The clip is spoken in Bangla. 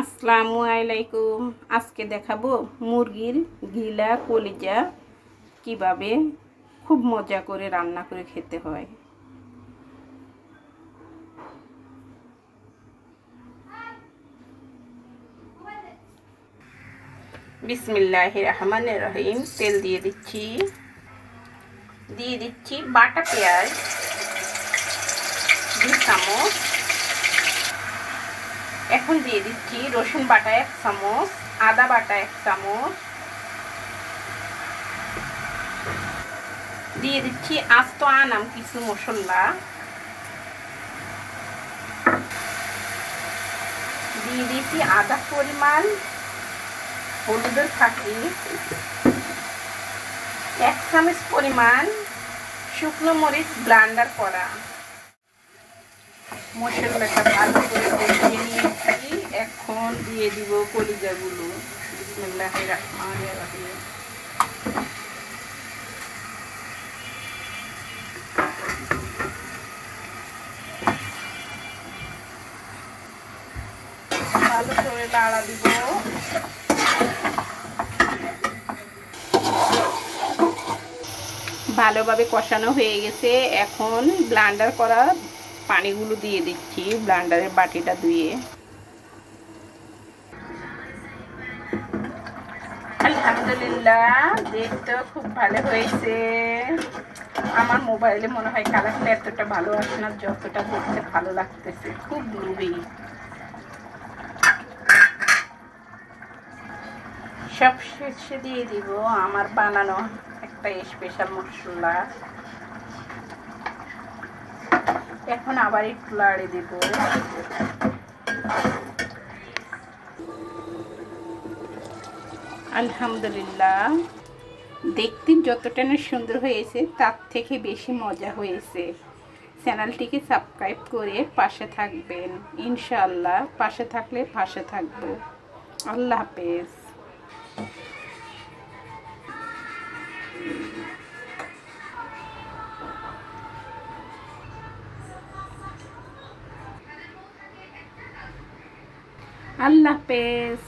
আসসালামু আলাইকুম। আজকে দেখাবো মুরগির গিলা কলিজা কিভাবে খুব মজা করে রান্না করে খেতে হয়। বিসমিল্লাহির রহমানির রহিম। তেল দিয়ে দিচ্ছি বাটা পেঁয়াজ 2 চামচ। এখন দিয়ে দিচ্ছি রসুন বাটা 1 চামচ, আদা বাটা 1 চামচ, দিয়ে দিচ্ছি আস্ত আনাম কিছু মশলা, দিয়ে দিচ্ছি আধা পরিমাণ হলুদের ফাঁকি, 1 চামচ পরিমাণ শুকনো মরিচ ব্লেন্ডার করা। মশলাটা ভালো করে কষিয়ে নিয়েছি। এখন দিয়ে দিব কলিজাগুলো। বিসমিল্লাহির রহমানির রহিম। ভালো করে নাড়া দিব। ভালোভাবে কষানো হয়ে গেছে। এখন ব্লেন্ডার করা পানিগুলো দিয়ে দিচ্ছি ব্লেন্ডারের বাটিটা ধুয়ে। আলহামদুলিল্লাহ, দেখতে খুব ভালো হয়েছে। আমার মোবাইলে মনে হয় কালারটা এতটা ভালো আসে না, যতটা দেখতে ভালো লাগতেছে। খুব গ্রেভি। সব শেষে দিয়ে দিব আমার বানানো একটা স্পেশাল মশলা। এখন আবার একটু লাড়ে দেব। আলহামদুলিল্লাহ, দেখতে যতটা না সুন্দর হয়েছে তার থেকে বেশি মজা হয়েছে। চ্যানেলটিকে সাবস্ক্রাইব করে পাশে থাকবেন। ইনশাআল্লাহ পাশে থাকলে পাশে থাকবো। আল্লাহ হাফেজ। আল্লাহ হাফেজ।